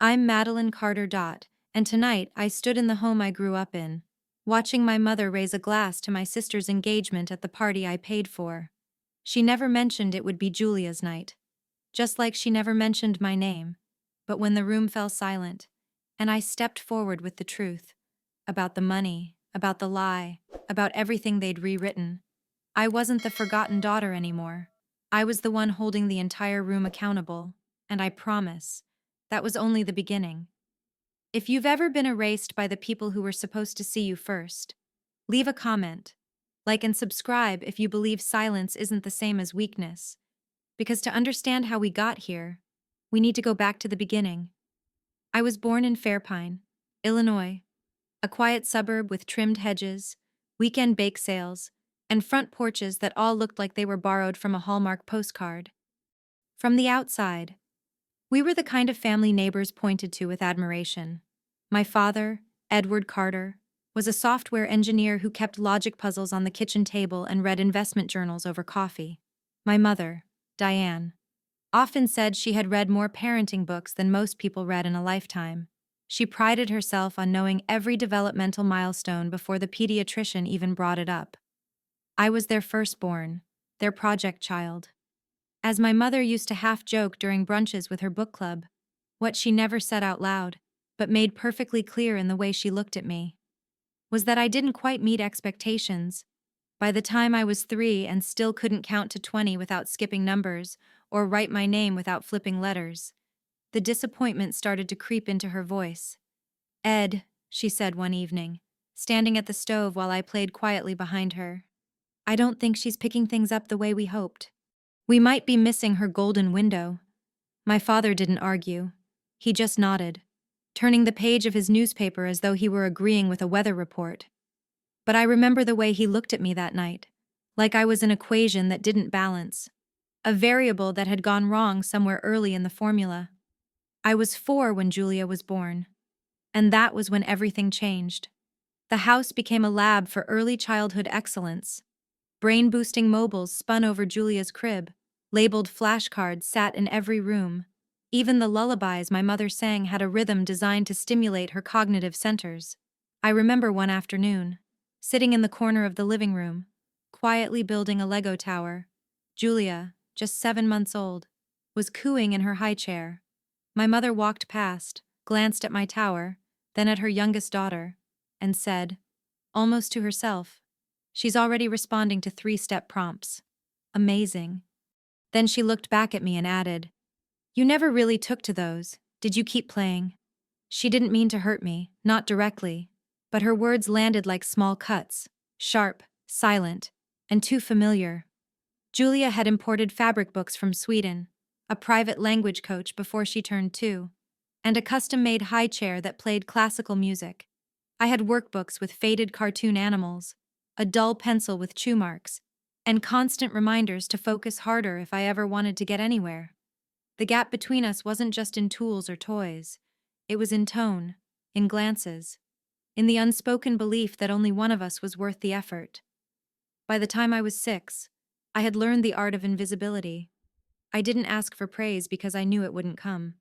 I'm Madeline Carter Dott, and tonight I stood in the home I grew up in, watching my mother raise a glass to my sister's engagement at the party I paid for. She never mentioned it would be Julia's night, just like she never mentioned my name. But when the room fell silent, and I stepped forward with the truth about the money, about the lie, about everything they'd rewritten, I wasn't the forgotten daughter anymore. I was the one holding the entire room accountable, and I promise, that was only the beginning. If you've ever been erased by the people who were supposed to see you first, leave a comment, like and subscribe if you believe silence isn't the same as weakness. Because to understand how we got here, we need to go back to the beginning. I was born in Fairpine, Illinois, a quiet suburb with trimmed hedges, weekend bake sales, and front porches that all looked like they were borrowed from a Hallmark postcard. From the outside, we were the kind of family neighbors pointed to with admiration. My father, Edward Carter, was a software engineer who kept logic puzzles on the kitchen table and read investment journals over coffee. My mother, Diane, often said she had read more parenting books than most people read in a lifetime. She prided herself on knowing every developmental milestone before the pediatrician even brought it up. I was their firstborn, their project child. As my mother used to half joke during brunches with her book club, what she never said out loud, but made perfectly clear in the way she looked at me, was that I didn't quite meet expectations. By the time I was 3 and still couldn't count to 20 without skipping numbers, or write my name without flipping letters, the disappointment started to creep into her voice. "Ed," she said one evening, standing at the stove while I played quietly behind her, "I don't think she's picking things up the way we hoped. We might be missing her golden window." My father didn't argue. He just nodded, turning the page of his newspaper as though he were agreeing with a weather report. But I remember the way he looked at me that night, like I was an equation that didn't balance, a variable that had gone wrong somewhere early in the formula. I was 4 when Julia was born, and that was when everything changed. The house became a lab for early childhood excellence. Brain-boosting mobiles spun over Julia's crib. Labeled flashcards sat in every room. Even the lullabies my mother sang had a rhythm designed to stimulate her cognitive centers. I remember one afternoon, sitting in the corner of the living room, quietly building a Lego tower. Julia, just 7 months old, was cooing in her high chair. My mother walked past, glanced at my tower, then at her youngest daughter, and said, almost to herself, "She's already responding to 3-step prompts. Amazing." Then she looked back at me and added, "You never really took to those, did you keep playing?" She didn't mean to hurt me, not directly, but her words landed like small cuts, sharp, silent, and too familiar. Julia had imported fabric books from Sweden, a private language coach before she turned 2, and a custom-made high chair that played classical music. I had workbooks with faded cartoon animals, a dull pencil with chew marks, and constant reminders to focus harder if I ever wanted to get anywhere. The gap between us wasn't just in tools or toys. It was in tone, in glances, in the unspoken belief that only one of us was worth the effort. By the time I was 6, I had learned the art of invisibility. I didn't ask for praise because I knew it wouldn't come.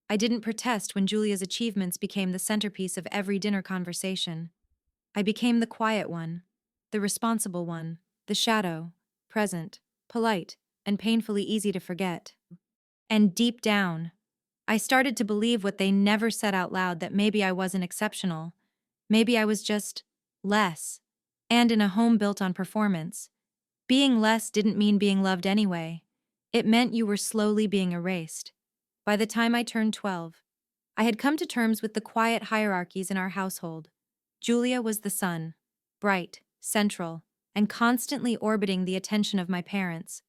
I didn't protest when Julia's achievements became the centerpiece of every dinner conversation. I became the quiet one, the responsible one, the shadow, present, polite, and painfully easy to forget. And deep down, I started to believe what they never said out loud, that maybe I wasn't exceptional. Maybe I was just less. And in a home built on performance, being less didn't mean being loved anyway. It meant you were slowly being erased. By the time I turned 12, I had come to terms with the quiet hierarchies in our household. Julia was the sun, bright, central, and constantly orbiting the attention of my parents.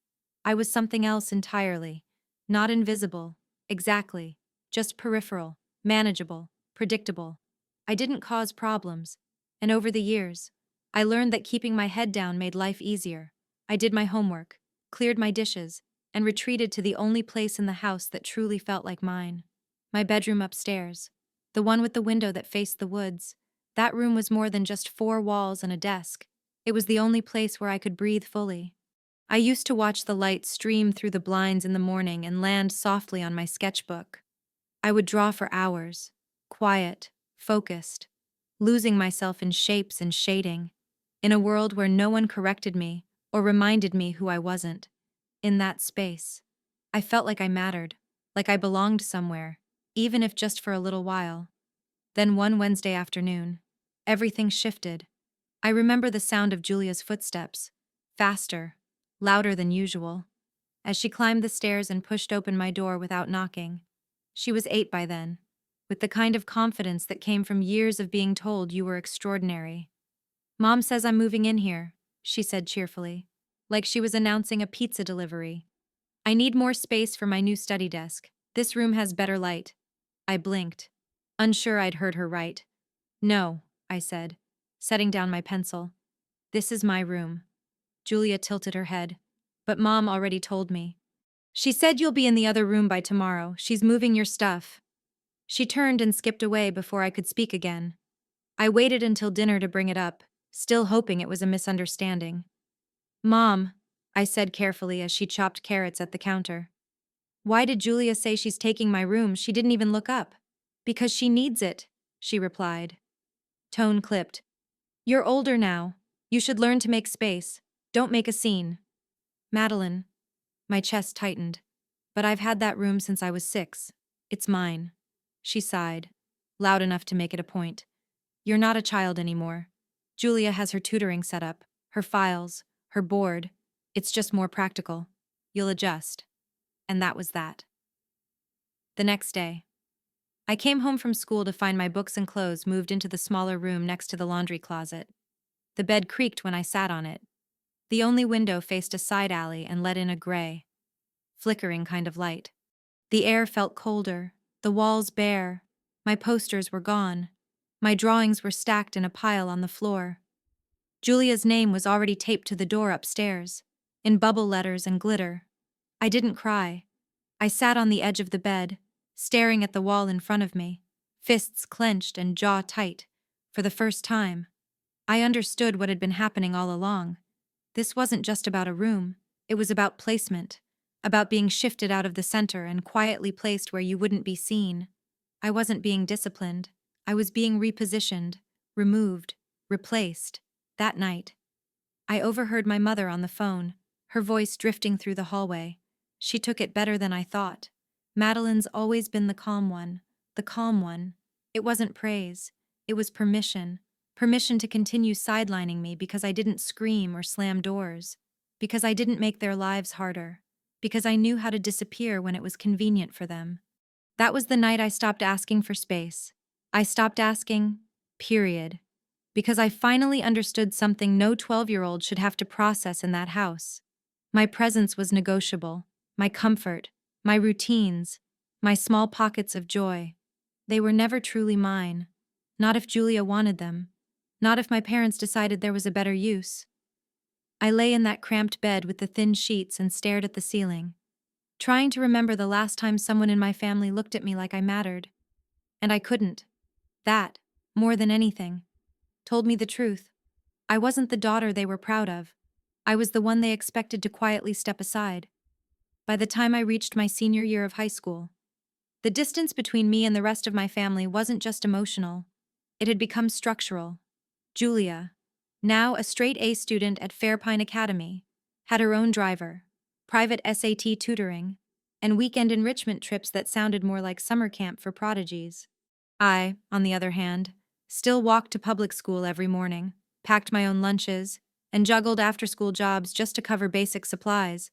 I was something else entirely, not invisible, exactly, just peripheral, manageable, predictable. I didn't cause problems, and over the years, I learned that keeping my head down made life easier. I did my homework, cleared my dishes, and retreated to the only place in the house that truly felt like mine. My bedroom upstairs, the one with the window that faced the woods. That room was more than just 4 walls and a desk. It was the only place where I could breathe fully. I used to watch the light stream through the blinds in the morning and land softly on my sketchbook. I would draw for hours, quiet, focused, losing myself in shapes and shading, in a world where no one corrected me or reminded me who I wasn't. In that space, I felt like I mattered, like I belonged somewhere, even if just for a little while. Then one Wednesday afternoon, everything shifted. I remember the sound of Julia's footsteps, faster, louder than usual, as she climbed the stairs and pushed open my door without knocking. She was 8 by then, with the kind of confidence that came from years of being told you were extraordinary. "Mom says I'm moving in here," she said cheerfully, like she was announcing a pizza delivery. "I need more space for my new study desk. This room has better light." I blinked, unsure I'd heard her right. "No," I said, setting down my pencil. "This is my room." Julia tilted her head. "But Mom already told me. She said you'll be in the other room by tomorrow. She's moving your stuff." She turned and skipped away before I could speak again. I waited until dinner to bring it up, still hoping it was a misunderstanding. "Mom," I said carefully as she chopped carrots at the counter. "Why did Julia say she's taking my room? She didn't even look up." "Because she needs it," she replied. Tone clipped. "You're older now. You should learn to make space. Don't make a scene." "Madeline." My chest tightened. "But I've had that room since I was 6. It's mine." She sighed, loud enough to make it a point. "You're not a child anymore. Julia has her tutoring set up, her files, her board. It's just more practical. You'll adjust." And that was that. The next day, I came home from school to find my books and clothes moved into the smaller room next to the laundry closet. The bed creaked when I sat on it. The only window faced a side alley and let in a gray, flickering kind of light. The air felt colder, the walls bare. My posters were gone. My drawings were stacked in a pile on the floor. Julia's name was already taped to the door upstairs, in bubble letters and glitter. I didn't cry. I sat on the edge of the bed, staring at the wall in front of me, fists clenched and jaw tight. For the first time, I understood what had been happening all along. This wasn't just about a room, it was about placement, about being shifted out of the center and quietly placed where you wouldn't be seen. I wasn't being disciplined, I was being repositioned, removed, replaced. That night, I overheard my mother on the phone, her voice drifting through the hallway. She took it better than I thought. "Madeline's always been the calm one, the calm one." It wasn't praise, it was permission. Permission to continue sidelining me because I didn't scream or slam doors, because I didn't make their lives harder, because I knew how to disappear when it was convenient for them. That was the night I stopped asking for space. I stopped asking, period. Because I finally understood something no 12-year-old should have to process in that house. My presence was negotiable, my comfort, my routines, my small pockets of joy. They were never truly mine. Not if Julia wanted them. Not if my parents decided there was a better use. I lay in that cramped bed with the thin sheets and stared at the ceiling, trying to remember the last time someone in my family looked at me like I mattered. And I couldn't. That, more than anything, told me the truth. I wasn't the daughter they were proud of. I was the one they expected to quietly step aside. By the time I reached my senior year of high school, the distance between me and the rest of my family wasn't just emotional. It had become structural. Julia, now a straight A student at Fairpine Academy, had her own driver, private SAT tutoring, and weekend enrichment trips that sounded more like summer camp for prodigies. I, on the other hand, still walked to public school every morning, packed my own lunches, and juggled after-school jobs just to cover basic supplies.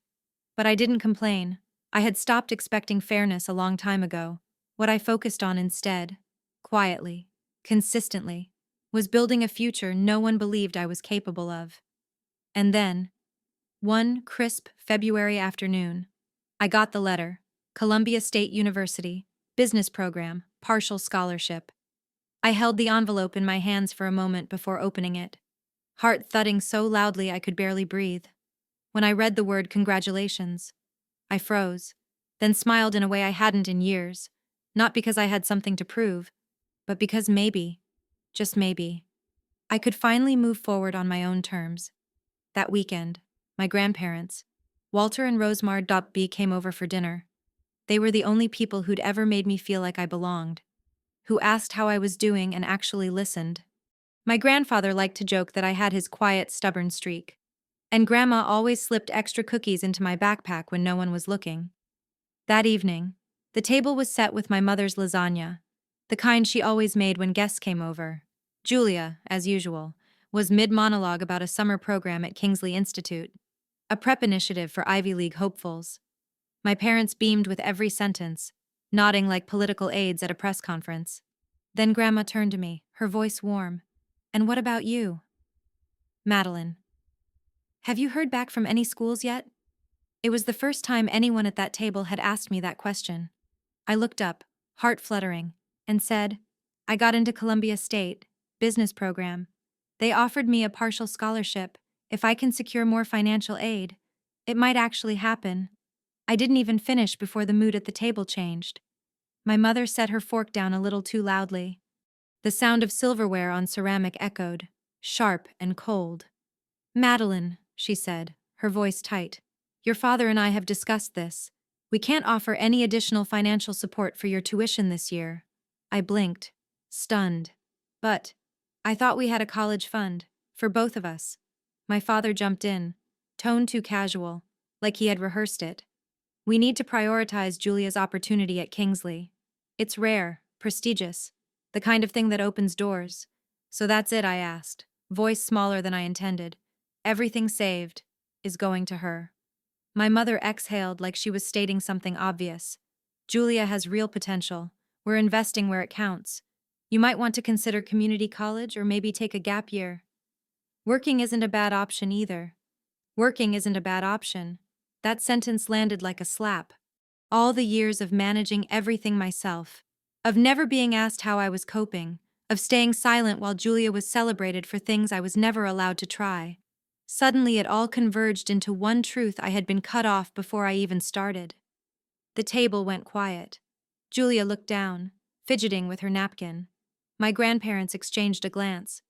But I didn't complain. I had stopped expecting fairness a long time ago. What I focused on instead, quietly, consistently, was building a future no one believed I was capable of. And then, one crisp February afternoon, I got the letter. Columbia State University, business program, partial scholarship. I held the envelope in my hands for a moment before opening it, heart thudding so loudly I could barely breathe. When I read the word congratulations, I froze, then smiled in a way I hadn't in years, not because I had something to prove, but because maybe, just maybe, I could finally move forward on my own terms. That weekend, my grandparents, Walter and Rosemar B, came over for dinner. They were the only people who'd ever made me feel like I belonged, who asked how I was doing and actually listened. My grandfather liked to joke that I had his quiet, stubborn streak. And Grandma always slipped extra cookies into my backpack when no one was looking. That evening, the table was set with my mother's lasagna, the kind she always made when guests came over. Julia, as usual, was mid-monologue about a summer program at Kingsley Institute, a prep initiative for Ivy League hopefuls. My parents beamed with every sentence, nodding like political aides at a press conference. Then Grandma turned to me, her voice warm. "And what about you?" "Madeline, have you heard back from any schools yet?" It was the first time anyone at that table had asked me that question. I looked up, heart fluttering, and said, "I got into Columbia State business program. They offered me a partial scholarship. If I can secure more financial aid, it might actually happen." I didn't even finish before the mood at the table changed. My mother set her fork down a little too loudly. The sound of silverware on ceramic echoed, sharp and cold. "Madeline," she said, her voice tight, "your father and I have discussed this. We can't offer any additional financial support for your tuition this year." I blinked, stunned. "But I thought we had a college fund, for both of us." My father jumped in, tone too casual, like he had rehearsed it. "We need to prioritize Julia's opportunity at Kingsley. It's rare, prestigious, the kind of thing that opens doors." "So that's it?" I asked, voice smaller than I intended. "Everything saved is going to her." My mother exhaled like she was stating something obvious. "Julia has real potential. We're investing where it counts. You might want to consider community college or maybe take a gap year." "Working isn't a bad option either." "Working isn't a bad option." That sentence landed like a slap. All the years of managing everything myself, of never being asked how I was coping, of staying silent while Julia was celebrated for things I was never allowed to try. Suddenly it all converged into one truth I had been cut off before I even started. The table went quiet. Julia looked down, fidgeting with her napkin. My grandparents exchanged a glance,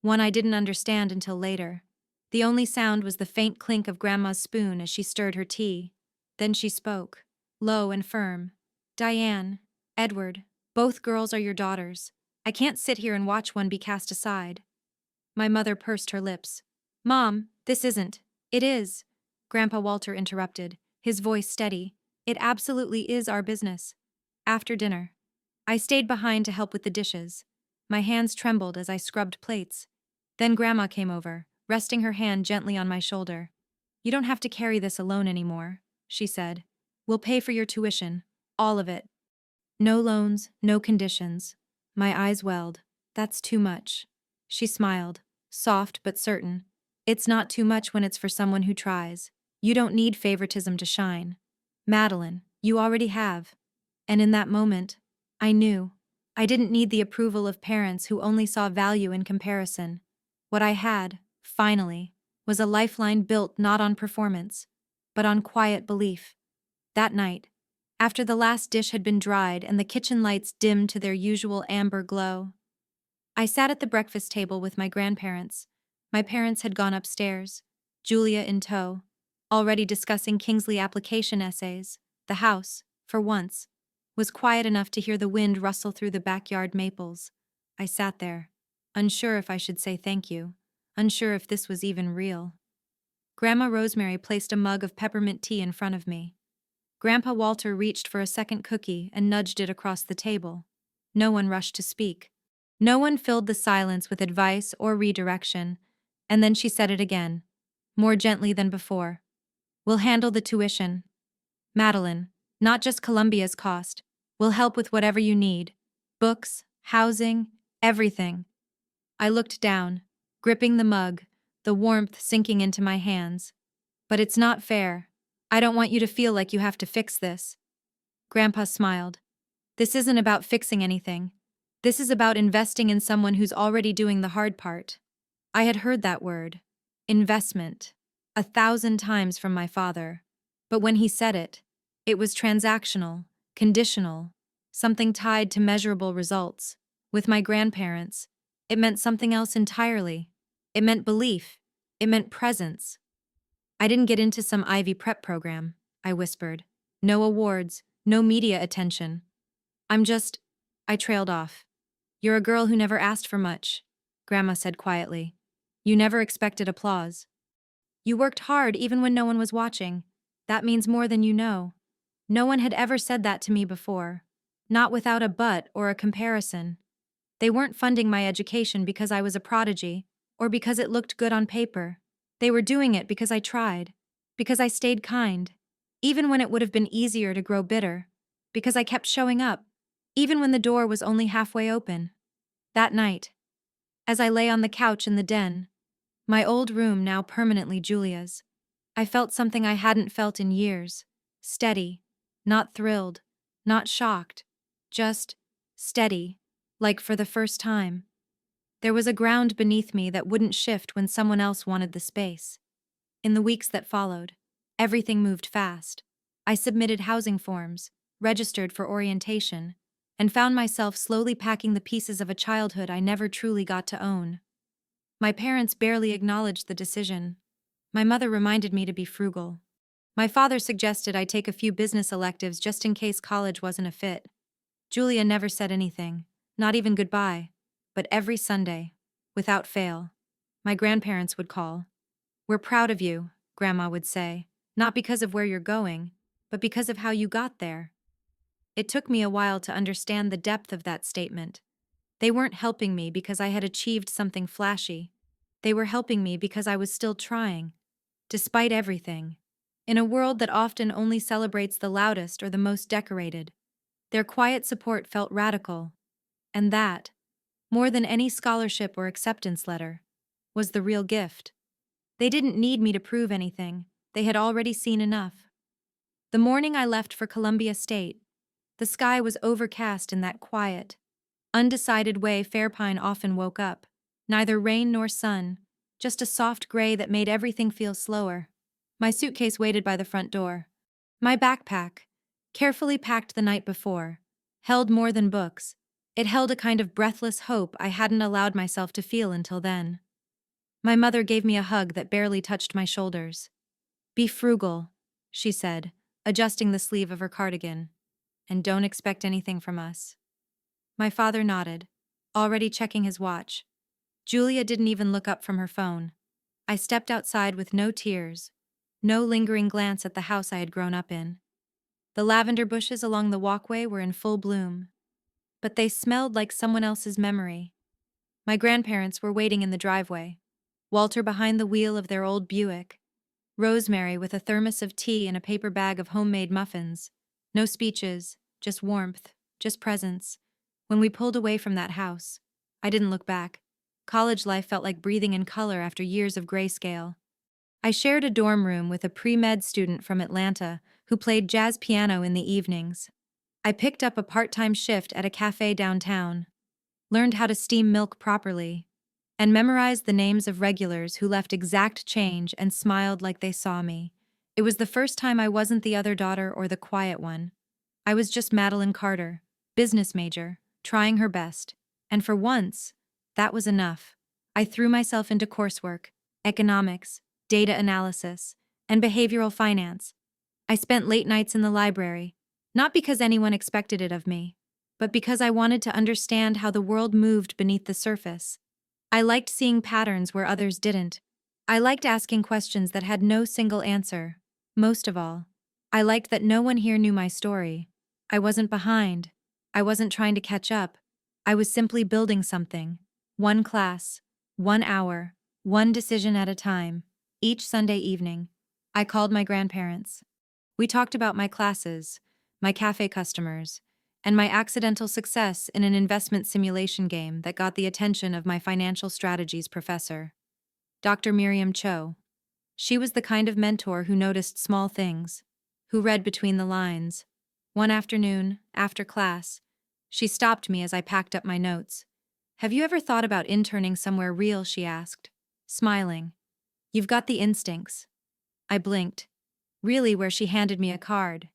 one I didn't understand until later. The only sound was the faint clink of Grandma's spoon as she stirred her tea. Then she spoke, low and firm. "Diane, Edward, both girls are your daughters. I can't sit here and watch one be cast aside." My mother pursed her lips. "Mom, this isn't." "It is," Grandpa Walter interrupted, his voice steady. "It absolutely is our business." After dinner, I stayed behind to help with the dishes. My hands trembled as I scrubbed plates. Then Grandma came over, resting her hand gently on my shoulder. "You don't have to carry this alone anymore," she said. "We'll pay for your tuition, all of it. No loans, no conditions." My eyes welled. "That's too much." She smiled, soft but certain. "It's not too much when it's for someone who tries. You don't need favoritism to shine. Madeline, you already have." And in that moment, I knew. I didn't need the approval of parents who only saw value in comparison. What I had, finally, was a lifeline built not on performance, but on quiet belief. That night, after the last dish had been dried and the kitchen lights dimmed to their usual amber glow, I sat at the breakfast table with my grandparents. My parents had gone upstairs, Julia in tow, already discussing Kingsley application essays. The house, for once, was quiet enough to hear the wind rustle through the backyard maples. I sat there, unsure if I should say thank you, unsure if this was even real. Grandma Rosemary placed a mug of peppermint tea in front of me. Grandpa Walter reached for a second cookie and nudged it across the table. No one rushed to speak. No one filled the silence with advice or redirection, and then she said it again, more gently than before. "We'll handle the tuition. Madeline, not just Columbia's cost. We'll help with whatever you need. Books, housing, everything." I looked down, gripping the mug, the warmth sinking into my hands. "But it's not fair. I don't want you to feel like you have to fix this." Grandpa smiled. "This isn't about fixing anything. This is about investing in someone who's already doing the hard part." I had heard that word, investment, 1,000 times from my father. But when he said it, it was transactional, conditional, something tied to measurable results. With my grandparents, it meant something else entirely. It meant belief. It meant presence. "I didn't get into some Ivy prep program," I whispered. "No awards, No media attention. I'm just. I trailed off. You're a girl who never asked for much, Grandma said quietly. You never expected applause. You worked hard even when no one was watching. That means more than you know. No one had ever said that to me before. Not without a but or a comparison. They weren't funding my education because I was a prodigy, or because it looked good on paper. They were doing it because I tried. Because I stayed kind. Even when it would have been easier to grow bitter. Because I kept showing up. Even when the door was only halfway open. That night, as I lay on the couch in the den, my old room now permanently Julia's, I felt something I hadn't felt in years. Steady. Not thrilled. Not shocked. Just steady. Like for the first time. There was a ground beneath me that wouldn't shift when someone else wanted the space. In the weeks that followed, everything moved fast. I submitted housing forms, registered for orientation, and found myself slowly packing the pieces of a childhood I never truly got to own. My parents barely acknowledged the decision. My mother reminded me to be frugal. My father suggested I take a few business electives just in case college wasn't a fit. Julia never said anything, not even goodbye, but every Sunday, without fail, my grandparents would call. We're proud of you, Grandma would say, not because of where you're going, but because of how you got there. It took me a while to understand the depth of that statement. They weren't helping me because I had achieved something flashy. They were helping me because I was still trying, despite everything. In a world that often only celebrates the loudest or the most decorated, their quiet support felt radical. And that, more than any scholarship or acceptance letter, was the real gift. They didn't need me to prove anything. They had already seen enough. The morning I left for Columbia State, the sky was overcast in that quiet, undecided way Fairpine often woke up. Neither rain nor sun, just a soft gray that made everything feel slower. My suitcase waited by the front door. My backpack, carefully packed the night before, held more than books. It held a kind of breathless hope I hadn't allowed myself to feel until then. My mother gave me a hug that barely touched my shoulders. Be frugal, she said, adjusting the sleeve of her cardigan. And don't expect anything from us. My father nodded, already checking his watch. Julia didn't even look up from her phone. I stepped outside with no tears, no lingering glance at the house I had grown up in. The lavender bushes along the walkway were in full bloom, but they smelled like someone else's memory. My grandparents were waiting in the driveway, Walter behind the wheel of their old Buick, Rosemary with a thermos of tea and a paper bag of homemade muffins. No speeches, just warmth, just presence. When we pulled away from that house, I didn't look back. College life felt like breathing in color after years of grayscale. I shared a dorm room with a pre-med student from Atlanta who played jazz piano in the evenings. I picked up a part-time shift at a cafe downtown, learned how to steam milk properly, and memorized the names of regulars who left exact change and smiled like they saw me. It was the first time I wasn't the other daughter or the quiet one. I was just Madeline Carter, business major, trying her best. And for once, that was enough. I threw myself into coursework, economics, data analysis, and behavioral finance. I spent late nights in the library, not because anyone expected it of me, but because I wanted to understand how the world moved beneath the surface. I liked seeing patterns where others didn't. I liked asking questions that had no single answer. Most of all, I liked that no one here knew my story. I wasn't behind. I wasn't trying to catch up. I was simply building something. One class, 1 hour, one decision at a time. Each Sunday evening, I called my grandparents. We talked about my classes, my cafe customers, and my accidental success in an investment simulation game that got the attention of my financial strategies professor, Dr. Miriam Cho. She was the kind of mentor who noticed small things, who read between the lines. One afternoon, after class, she stopped me as I packed up my notes. Have you ever thought about interning somewhere real, she asked, smiling. You've got the instincts. I blinked. Really, where she handed me a card.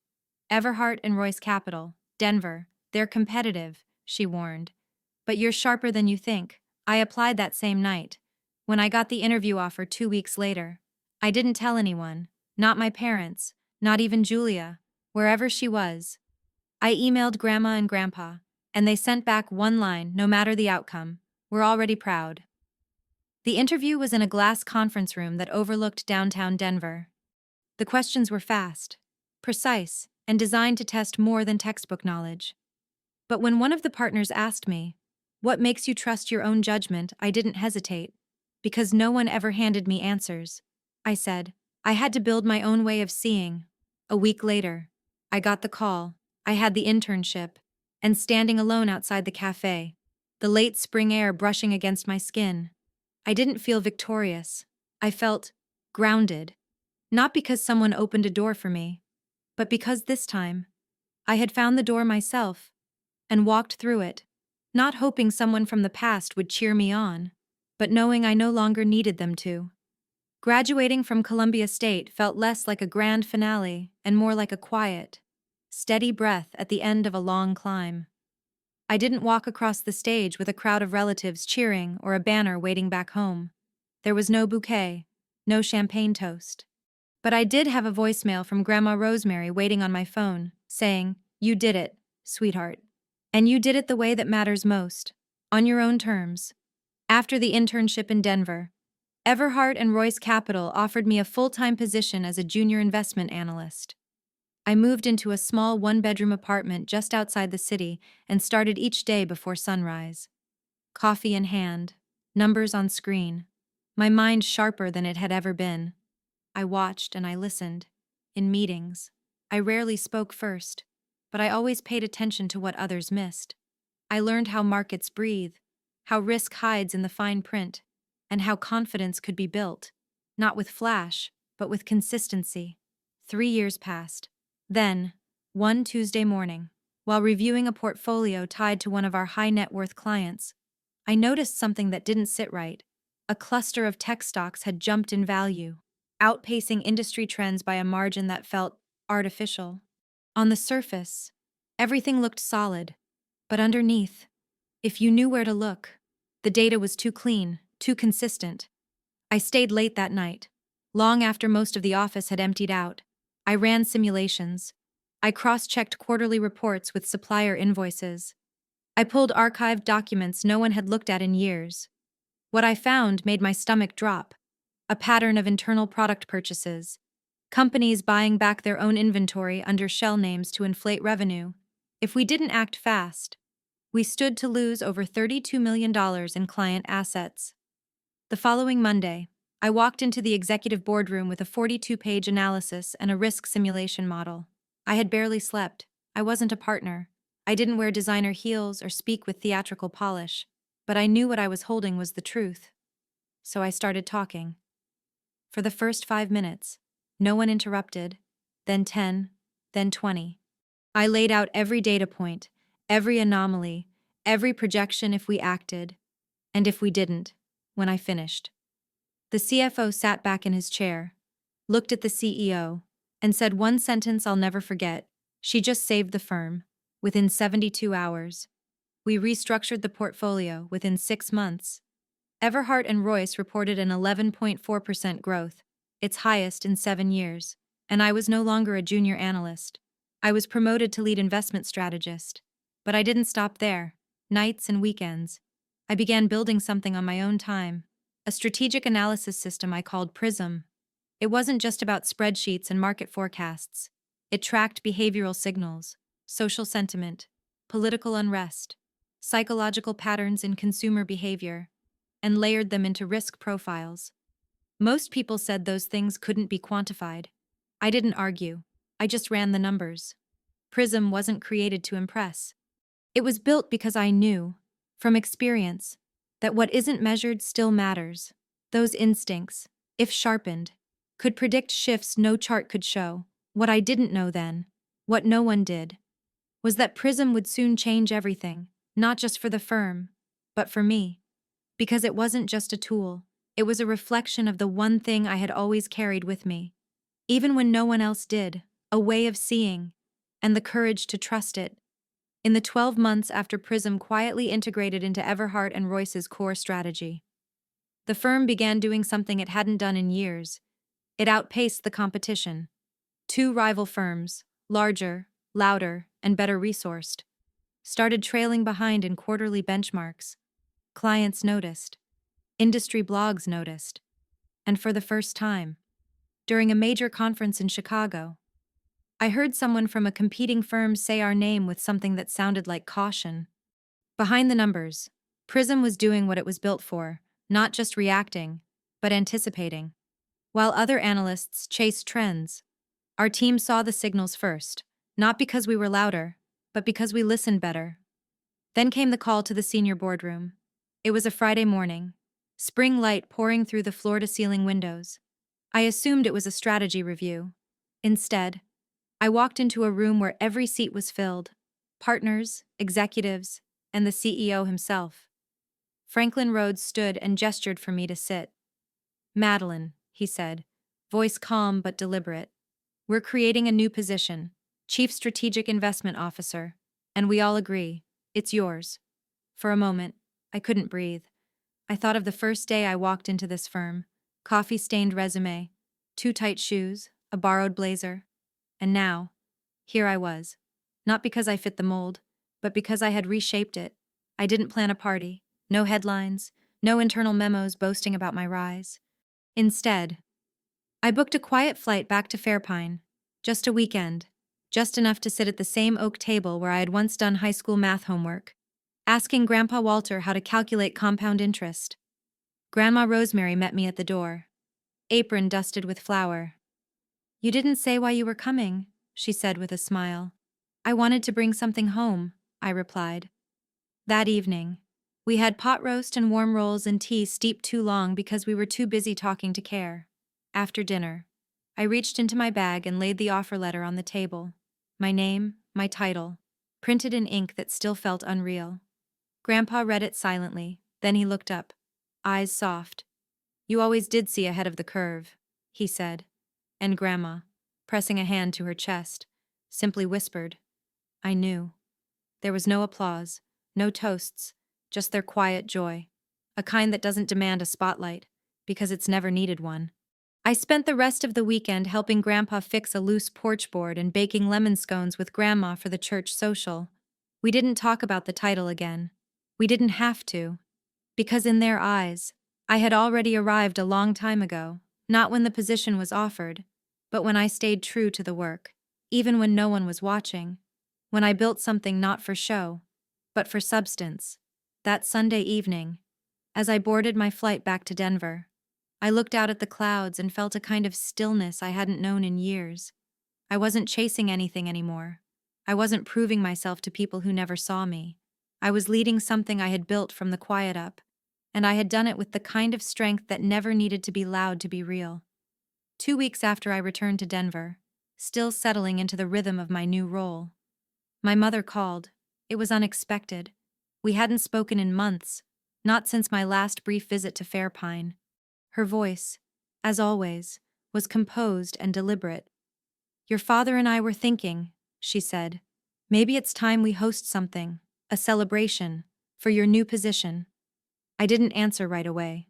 Everhart and Royce Capital, Denver. They're competitive, she warned. But you're sharper than you think. I applied that same night. When I got the interview offer 2 weeks later, I didn't tell anyone, not my parents, not even Julia, wherever she was. I emailed Grandma and Grandpa, and they sent back one line: no matter the outcome, we're already proud. The interview was in a glass conference room that overlooked downtown Denver. The questions were fast, precise, and designed to test more than textbook knowledge. But when one of the partners asked me, "What makes you trust your own judgment?" I didn't hesitate, because no one ever handed me answers. I said, I had to build my own way of seeing. A week later, I got the call. I had the internship, and standing alone outside the cafe, the late spring air brushing against my skin, I didn't feel victorious. I felt grounded, not because someone opened a door for me, but because this time, I had found the door myself and walked through it, not hoping someone from the past would cheer me on, but knowing I no longer needed them to. Graduating from Columbia State felt less like a grand finale and more like a quiet, steady breath at the end of a long climb. I didn't walk across the stage with a crowd of relatives cheering or a banner waiting back home. There was no bouquet, no champagne toast. But I did have a voicemail from Grandma Rosemary waiting on my phone, saying, "You did it, sweetheart. And you did it the way that matters most, on your own terms." After the internship in Denver, Everhart and Royce Capital offered me a full-time position as a junior investment analyst. I moved into a small one-bedroom apartment just outside the city and started each day before sunrise. Coffee in hand, numbers on screen, my mind sharper than it had ever been. I watched and I listened. In meetings, I rarely spoke first, but I always paid attention to what others missed. I learned how markets breathe, how risk hides in the fine print, and how confidence could be built, not with flash, but with consistency. 3 years passed. Then, one Tuesday morning, while reviewing a portfolio tied to one of our high net worth clients, I noticed something that didn't sit right. A cluster of tech stocks had jumped in value, outpacing industry trends by a margin that felt artificial. On the surface, everything looked solid, but underneath, if you knew where to look, the data was too clean, too consistent. I stayed late that night, long after most of the office had emptied out. I ran simulations. I cross-checked quarterly reports with supplier invoices. I pulled archived documents no one had looked at in years. What I found made my stomach drop. A pattern of internal product purchases. Companies buying back their own inventory under shell names to inflate revenue. If we didn't act fast, we stood to lose over $32 million in client assets. The following Monday, I walked into the executive boardroom with a 42-page analysis and a risk simulation model. I had barely slept. I wasn't a partner. I didn't wear designer heels or speak with theatrical polish, but I knew what I was holding was the truth. So I started talking. For the first 5 minutes, no one interrupted, then 10, then 20. I laid out every data point, every anomaly, every projection if we acted, and if we didn't, when I finished. The CFO sat back in his chair, looked at the CEO, and said one sentence I'll never forget: "She just saved the firm." Within 72 hours. We restructured the portfolio within 6 months. Everhart and Royce reported an 11.4% growth, its highest in 7 years, and I was no longer a junior analyst. I was promoted to lead investment strategist. But I didn't stop there. Nights and weekends, I began building something on my own time, a strategic analysis system I called Prism. It wasn't just about spreadsheets and market forecasts. It tracked behavioral signals, social sentiment, political unrest, psychological patterns in consumer behavior, and layered them into risk profiles. Most people said those things couldn't be quantified. I didn't argue. I just ran the numbers. Prism wasn't created to impress. It was built because I knew, from experience, that what isn't measured still matters. Those instincts, if sharpened, could predict shifts no chart could show. What I didn't know then, what no one did, was that Prism would soon change everything, not just for the firm, but for me. Because it wasn't just a tool, it was a reflection of the one thing I had always carried with me, even when no one else did: a way of seeing, and the courage to trust it. In the 12 months after Prism quietly integrated into Everhart and Royce's core strategy, the firm began doing something it hadn't done in years. It outpaced the competition. 2 rival firms, larger, louder, and better resourced. Started trailing behind in quarterly benchmarks. Clients noticed. Industry blogs noticed. And for the first time, during a major conference in Chicago, I heard someone from a competing firm say our name with something that sounded like caution. Behind the numbers, Prism was doing what it was built for, not just reacting, but anticipating. While other analysts chased trends, our team saw the signals first, not because we were louder, but because we listened better. Then came the call to the senior boardroom. It was a Friday morning, spring light pouring through the floor-to-ceiling windows. I assumed it was a strategy review. Instead, I walked into a room where every seat was filled: partners, executives, and the CEO himself. Franklin Rhodes stood and gestured for me to sit. "Madeline," he said, voice calm but deliberate, "we're creating a new position, Chief Strategic Investment Officer, and we all agree, it's yours." For a moment, I couldn't breathe. I thought of the first day I walked into this firm: coffee-stained resume, too tight shoes, a borrowed blazer. And now, here I was. Not because I fit the mold, but because I had reshaped it. I didn't plan a party, no headlines, no internal memos boasting about my rise. Instead, I booked a quiet flight back to Fairpine. Just a weekend. Just enough to sit at the same oak table where I had once done high school math homework, asking Grandpa Walter how to calculate compound interest. Grandma Rosemary met me at the door, apron dusted with flour. "You didn't say why you were coming," she said with a smile. "I wanted to bring something home," I replied. That evening, we had pot roast and warm rolls and tea steeped too long because we were too busy talking to care. After dinner, I reached into my bag and laid the offer letter on the table. My name, my title, printed in ink that still felt unreal. Grandpa read it silently, then he looked up, eyes soft. "You always did see ahead of the curve," he said. And Grandma, pressing a hand to her chest, simply whispered, "I knew." There was no applause, no toasts, just their quiet joy, a kind that doesn't demand a spotlight, because it's never needed one. I spent the rest of the weekend helping Grandpa fix a loose porch board and baking lemon scones with Grandma for the church social. We didn't talk about the title again. We didn't have to, because in their eyes, I had already arrived a long time ago, not when the position was offered, but when I stayed true to the work, even when no one was watching, when I built something not for show, but for substance. That Sunday evening, as I boarded my flight back to Denver, I looked out at the clouds and felt a kind of stillness I hadn't known in years. I wasn't chasing anything anymore. I wasn't proving myself to people who never saw me. I was leading something I had built from the quiet up, and I had done it with the kind of strength that never needed to be loud to be real. 2 weeks after I returned to Denver, still settling into the rhythm of my new role, my mother called. It was unexpected. We hadn't spoken in months, not since my last brief visit to Fairpine. Her voice, as always, was composed and deliberate. "Your father and I were thinking," she said, "maybe it's time we host something, a celebration, for your new position." I didn't answer right away.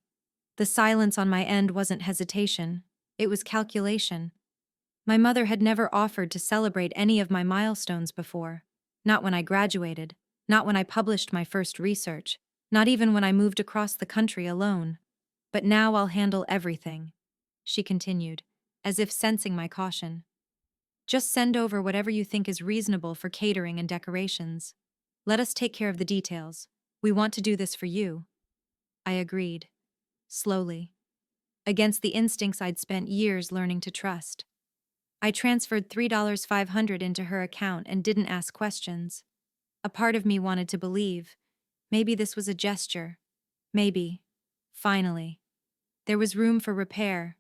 The silence on my end wasn't hesitation, it was calculation. My mother had never offered to celebrate any of my milestones before. Not when I graduated, not when I published my first research, not even when I moved across the country alone. "But now I'll handle everything," she continued, as if sensing my caution. "Just send over whatever you think is reasonable for catering and decorations. Let us take care of the details. We want to do this for you." I agreed, slowly, against the instincts I'd spent years learning to trust. I transferred $3,500 into her account and didn't ask questions. A part of me wanted to believe. Maybe this was a gesture. Maybe, finally, there was room for repair.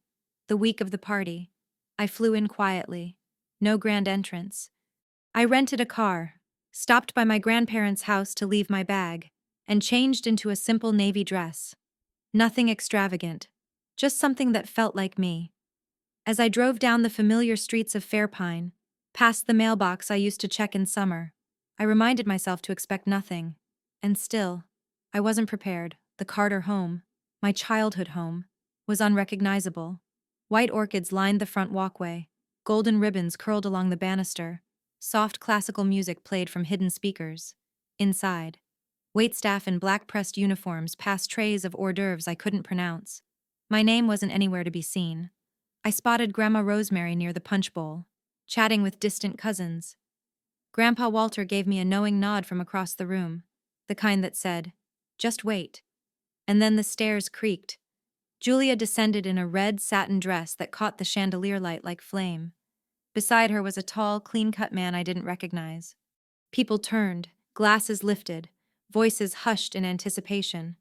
The week of the party, I flew in quietly. No grand entrance. I rented a car, stopped by my grandparents' house to leave my bag, and changed into a simple navy dress. Nothing extravagant, just something that felt like me. As I drove down the familiar streets of Fairpine, past the mailbox I used to check in summer, I reminded myself to expect nothing. And still, I wasn't prepared. The Carter home, my childhood home, was unrecognizable. White orchids lined the front walkway, golden ribbons curled along the banister, Soft classical music played from hidden speakers. Inside, waitstaff in black-pressed uniforms passed trays of hors d'oeuvres I couldn't pronounce. My name wasn't anywhere to be seen. I spotted Grandma Rosemary near the punch bowl, chatting with distant cousins. Grandpa Walter gave me a knowing nod from across the room, the kind that said, "Just wait." And then the stairs creaked. Julia descended in a red satin dress that caught the chandelier light like flame. Beside her was a tall, clean-cut man I didn't recognize. People turned, glasses lifted, voices hushed in anticipation.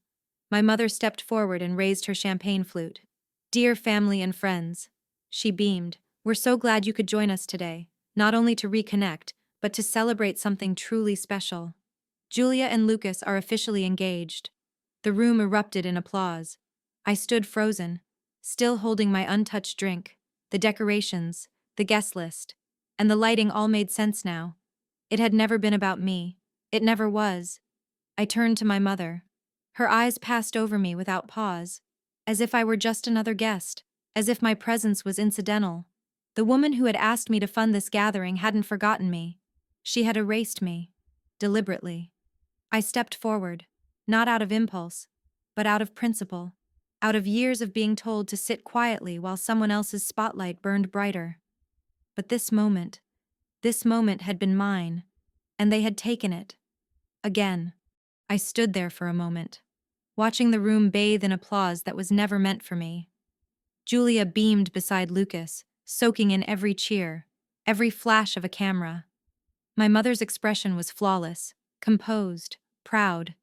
My mother stepped forward and raised her champagne flute. "Dear family and friends," she beamed, "we're so glad you could join us today, not only to reconnect, but to celebrate something truly special. Julia and Lucas are officially engaged." The room erupted in applause. I stood frozen, still holding my untouched drink. The decorations, the guest list, and the lighting all made sense now. It had never been about me. It never was. I turned to my mother. Her eyes passed over me without pause, as if I were just another guest, as if my presence was incidental. The woman who had asked me to fund this gathering hadn't forgotten me. She had erased me, deliberately. I stepped forward, not out of impulse, but out of principle, out of years of being told to sit quietly while someone else's spotlight burned brighter. But this moment had been mine, and they had taken it. Again. I stood there for a moment, watching the room bathe in applause that was never meant for me. Julia beamed beside Lucas, soaking in every cheer, every flash of a camera. My mother's expression was flawless, composed, proud,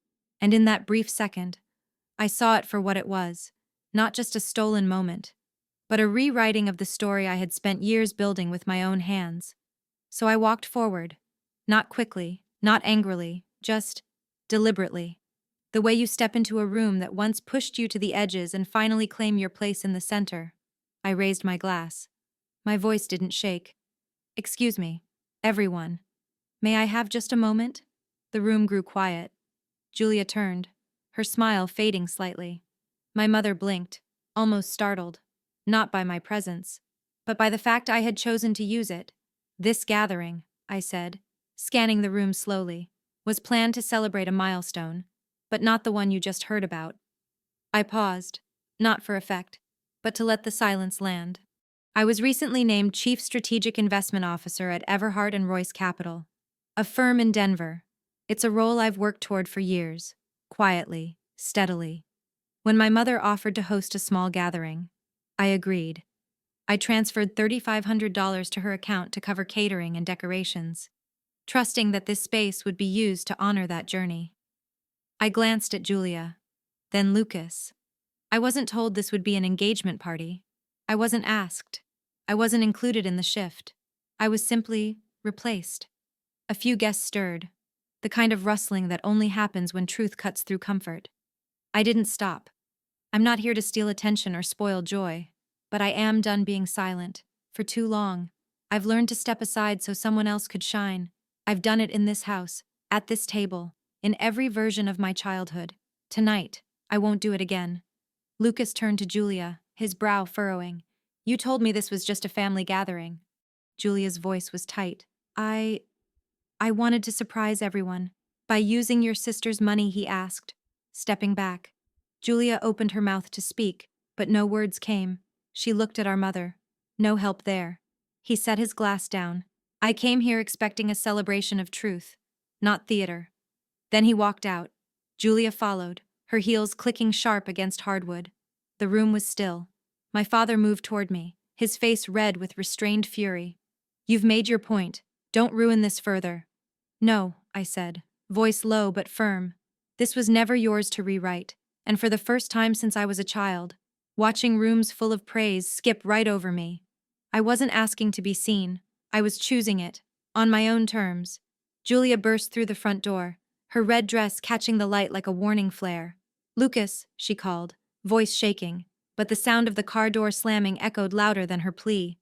and in that brief second, I saw it for what it was, not just a stolen moment, but a rewriting of the story I had spent years building with my own hands. So I walked forward, not quickly, not angrily, just deliberately. The way you step into a room that once pushed you to the edges and finally claim your place in the center. I raised my glass. My voice didn't shake. "Excuse me, everyone. May I have just a moment?" The room grew quiet. Julia turned, her smile fading slightly. My mother blinked, almost startled, not by my presence, but by the fact I had chosen to use it. "This gathering," I said, scanning the room slowly, "was planned to celebrate a milestone, but not the one you just heard about." I paused, not for effect, but to let the silence land. I was recently named Chief Strategic Investment Officer at Everhart and Royce Capital, a firm in Denver. It's a role I've worked toward for years, quietly, steadily. When my mother offered to host a small gathering, I agreed. I transferred $3,500 to her account to cover catering and decorations, trusting that this space would be used to honor that journey. I glanced at Julia, then Lucas. I wasn't told this would be an engagement party. I wasn't asked. I wasn't included in the shift. I was simply replaced. A few guests stirred, the kind of rustling that only happens when truth cuts through comfort. I didn't stop. I'm not here to steal attention or spoil joy, but I am done being silent. For too long, I've learned to step aside so someone else could shine. I've done it in this house, at this table, in every version of my childhood. Tonight, I won't do it again. Lucas turned to Julia, his brow furrowing. "You told me this was just a family gathering." Julia's voice was tight. I wanted to surprise everyone. "By using your sister's money," he asked, stepping back. Julia opened her mouth to speak, but no words came. She looked at our mother. No help there. He set his glass down. "I came here expecting a celebration of truth, not theater." Then he walked out. Julia followed, her heels clicking sharp against hardwood. The room was still. My father moved toward me, his face red with restrained fury. "You've made your point. Don't ruin this further." "No," I said, voice low but firm. "This was never yours to rewrite, and for the first time since I was a child, watching rooms full of praise skip right over me. I wasn't asking to be seen. I was choosing it, on my own terms." Julia burst through the front door, her red dress catching the light like a warning flare. "Lucas," she called, voice shaking, but the sound of the car door slamming echoed louder than her plea.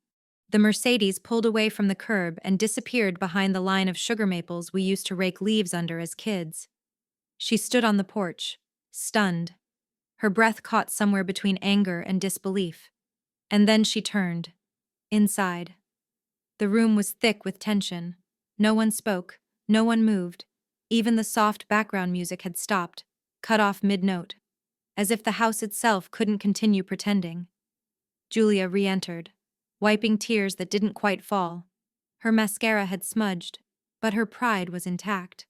The Mercedes pulled away from the curb and disappeared behind the line of sugar maples we used to rake leaves under as kids. She stood on the porch, stunned, her breath caught somewhere between anger and disbelief. And then she turned. Inside. The room was thick with tension. No one spoke, no one moved. Even the soft background music had stopped, cut off mid-note, as if the house itself couldn't continue pretending. Julia re-entered, wiping tears that didn't quite fall. Her mascara had smudged, but her pride was intact.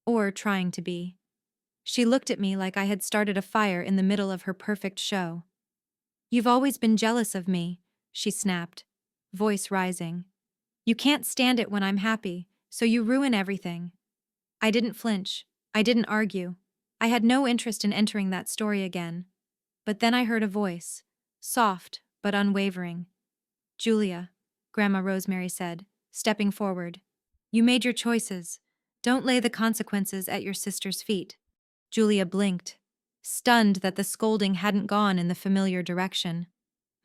Or trying to be. She looked at me like I had started a fire in the middle of her perfect show. "You've always been jealous of me," she snapped, voice rising. "You can't stand it when I'm happy, so you ruin everything." I didn't flinch. I didn't argue. I had no interest in entering that story again. But then I heard a voice, soft but unwavering. "Julia," Grandma Rosemary said, stepping forward. "You made your choices. Don't lay the consequences at your sister's feet." Julia blinked, stunned that the scolding hadn't gone in the familiar direction.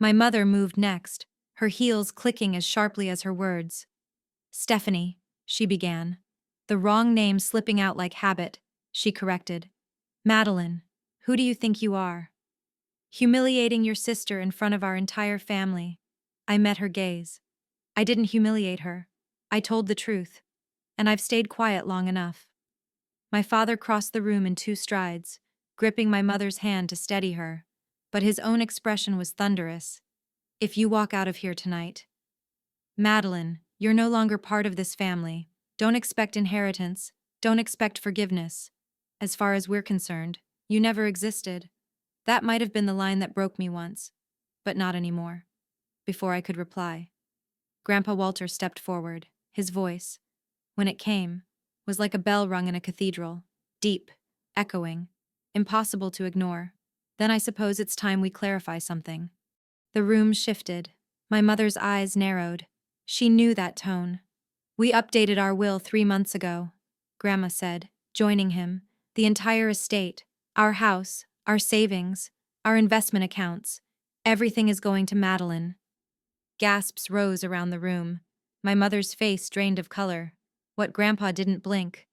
My mother moved next, her heels clicking as sharply as her words. "Stephanie," she began. The wrong name slipping out like habit, she corrected. "Madeline, who do you think you are? Humiliating your sister in front of our entire family." I met her gaze. I didn't humiliate her. I told the truth. And I've stayed quiet long enough. My father crossed the room in 2 strides, gripping my mother's hand to steady her. But his own expression was thunderous. "If you walk out of here tonight, Madeline, you're no longer part of this family. Don't expect inheritance. Don't expect forgiveness. As far as we're concerned, you never existed." That might have been the line that broke me once. But not anymore. Before I could reply, Grandpa Walter stepped forward. His voice, when it came, was like a bell rung in a cathedral. Deep, echoing, impossible to ignore. "Then I suppose it's time we clarify something." The room shifted. My mother's eyes narrowed. She knew that tone. "We updated our will 3 months ago," Grandma said, joining him. "The entire estate, our house, our savings, our investment accounts, everything is going to Madeline." Gasps rose around the room. My mother's face drained of color. What Grandpa didn't blink.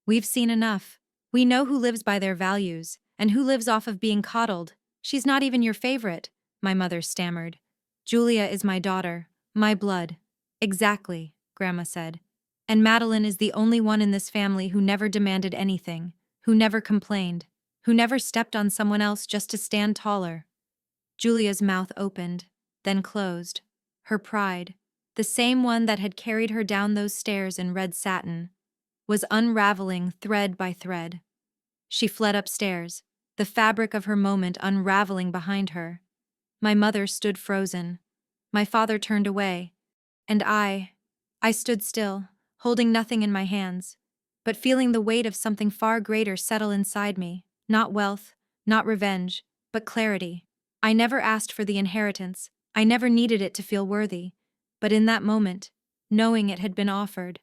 "We've seen enough. We know who lives by their values, and who lives off of being coddled. She's not even your favorite," my mother stammered. "Julia is my daughter, my blood." "Exactly," Grandma said. "And Madeline is the only one in this family who never demanded anything, who never complained, who never stepped on someone else just to stand taller." Julia's mouth opened, then closed. Her pride, the same one that had carried her down those stairs in red satin, was unraveling thread by thread. She fled upstairs, the fabric of her moment unraveling behind her. My mother stood frozen. My father turned away. And I stood still, holding nothing in my hands, but feeling the weight of something far greater settle inside me. Not wealth, not revenge, but clarity. I never asked for the inheritance. I never needed it to feel worthy. But in that moment, knowing it had been offered,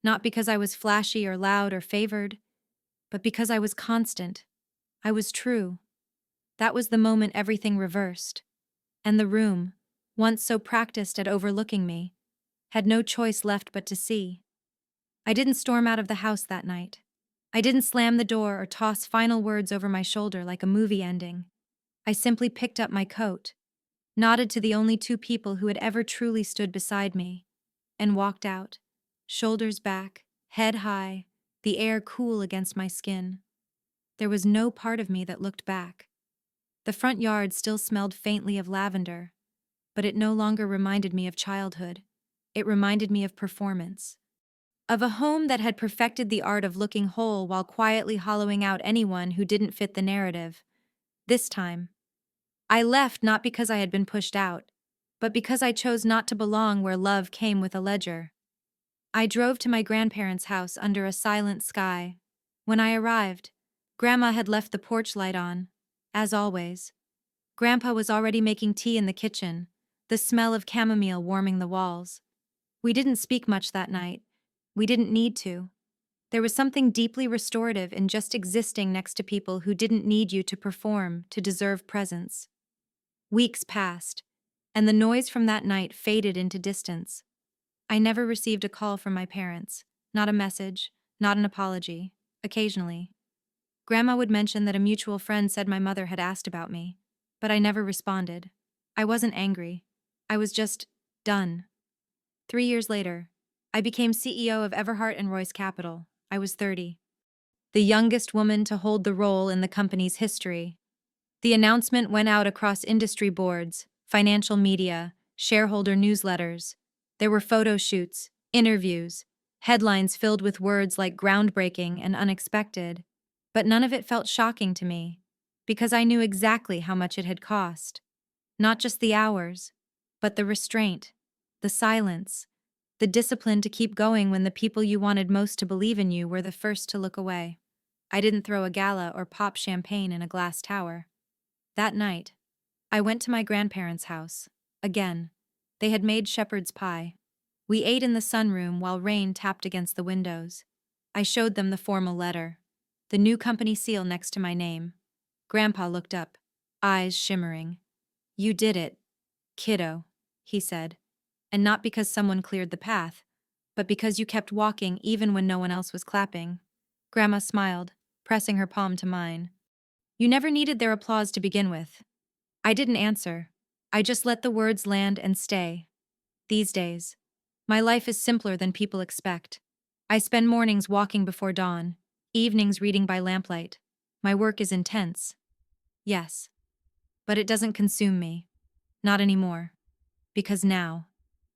not because I was flashy or loud or favored, but because I was constant, I was true. That was the moment everything reversed. And the room, once so practiced at overlooking me, had no choice left but to see. I didn't storm out of the house that night. I didn't slam the door or toss final words over my shoulder like a movie ending. I simply picked up my coat, nodded to the only 2 people who had ever truly stood beside me, and walked out, shoulders back, head high, the air cool against my skin. There was no part of me that looked back. The front yard still smelled faintly of lavender, but it no longer reminded me of childhood. It reminded me of performance. Of a home that had perfected the art of looking whole while quietly hollowing out anyone who didn't fit the narrative. This time, I left not because I had been pushed out, but because I chose not to belong where love came with a ledger. I drove to my grandparents' house under a silent sky. When I arrived, Grandma had left the porch light on, as always. Grandpa was already making tea in the kitchen, the smell of chamomile warming the walls. We didn't speak much that night. We didn't need to. There was something deeply restorative in just existing next to people who didn't need you to perform to deserve presence. Weeks passed, and the noise from that night faded into distance. I never received a call from my parents, not a message, not an apology. Occasionally, Grandma would mention that a mutual friend said my mother had asked about me, but I never responded. I wasn't angry. I was just done. 3 years later, I became CEO of Everhart and Royce Capital. I was 30. The youngest woman to hold the role in the company's history. The announcement went out across industry boards, financial media, shareholder newsletters. There were photo shoots, interviews, headlines filled with words like groundbreaking and unexpected. But none of it felt shocking to me, because I knew exactly how much it had cost. Not just the hours, but the restraint, the silence, the discipline to keep going when the people you wanted most to believe in you were the first to look away. I didn't throw a gala or pop champagne in a glass tower. That night, I went to my grandparents' house. Again, they had made shepherd's pie. We ate in the sunroom while rain tapped against the windows. I showed them the formal letter, the new company seal next to my name. Grandpa looked up, eyes shimmering. "You did it, kiddo," he said. "And not because someone cleared the path, but because you kept walking even when no one else was clapping." Grandma smiled, pressing her palm to mine. "You never needed their applause to begin with." I didn't answer. I just let the words land and stay. These days, my life is simpler than people expect. I spend mornings walking before dawn, evenings reading by lamplight. My work is intense. Yes, but it doesn't consume me. Not anymore. Because now,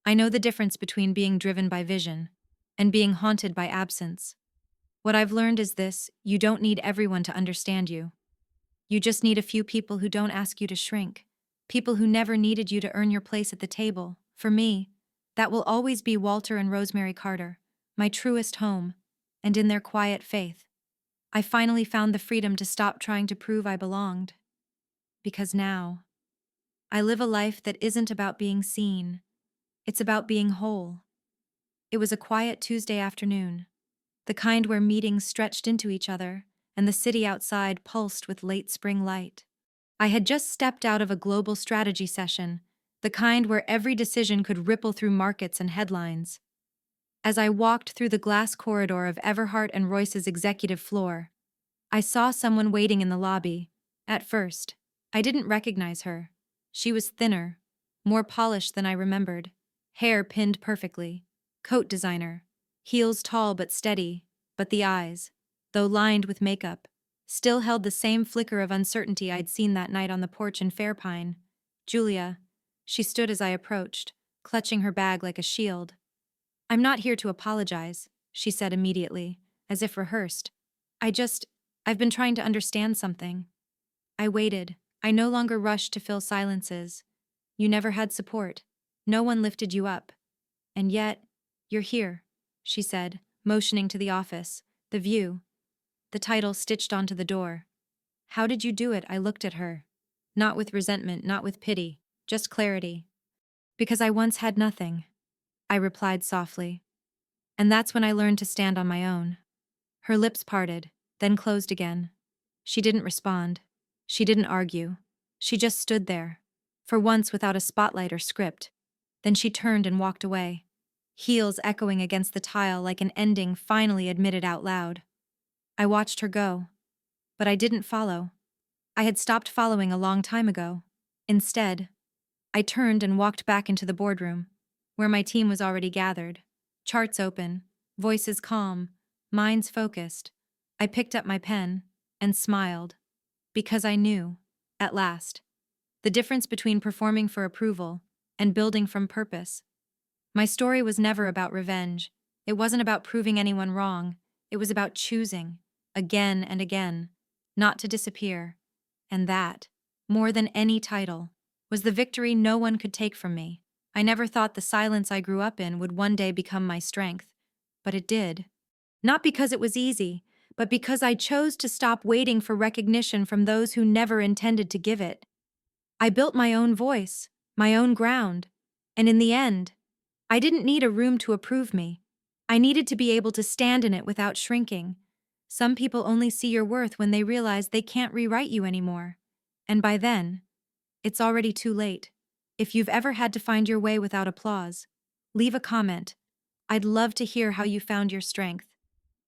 I know the difference between being driven by vision and being haunted by absence. What I've learned is this: you don't need everyone to understand you. You just need a few people who don't ask you to shrink, people who never needed you to earn your place at the table. For me, that will always be Walter and Rosemary Carter, my truest home, and in their quiet faith, I finally found the freedom to stop trying to prove I belonged. Because now, I live a life that isn't about being seen, it's about being whole. It was a quiet Tuesday afternoon, the kind where meetings stretched into each other and the city outside pulsed with late spring light. I had just stepped out of a global strategy session, the kind where every decision could ripple through markets and headlines. As I walked through the glass corridor of Everhart and Royce's executive floor, I saw someone waiting in the lobby. At first, I didn't recognize her. She was thinner, more polished than I remembered, hair pinned perfectly, coat designer, heels tall but steady, but the eyes, though lined with makeup, still held the same flicker of uncertainty I'd seen that night on the porch in Fairpine. "Julia," she stood as I approached, clutching her bag like a shield. "I'm not here to apologize," she said immediately, as if rehearsed. I've been trying to understand something." I waited. I no longer rushed to fill silences. "You never had support. No one lifted you up. And yet, you're here," she said, motioning to the office, the view, the title stitched onto the door. "How did you do it?" I looked at her. Not with resentment, not with pity, just clarity. "Because I once had nothing," I replied softly. "And that's when I learned to stand on my own." Her lips parted, then closed again. She didn't respond. She didn't argue. She just stood there, for once without a spotlight or script. Then she turned and walked away, heels echoing against the tile like an ending finally admitted out loud. I watched her go, but I didn't follow. I had stopped following a long time ago. Instead, I turned and walked back into the boardroom, where my team was already gathered, charts open, voices calm, minds focused. I picked up my pen and smiled, because I knew, at last, the difference between performing for approval and building from purpose. My story was never about revenge. It wasn't about proving anyone wrong. It was about choosing, again and again, not to disappear. And that, more than any title, was the victory no one could take from me. I never thought the silence I grew up in would one day become my strength, but it did. Not because it was easy, but because I chose to stop waiting for recognition from those who never intended to give it. I built my own voice, my own ground, and in the end, I didn't need a room to approve me. I needed to be able to stand in it without shrinking. Some people only see your worth when they realize they can't rewrite you anymore. And by then, it's already too late. If you've ever had to find your way without applause, leave a comment. I'd love to hear how you found your strength.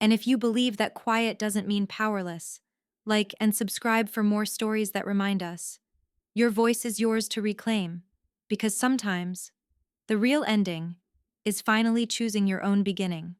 And if you believe that quiet doesn't mean powerless, like and subscribe for more stories that remind us. Your voice is yours to reclaim, because sometimes the real ending is finally choosing your own beginning.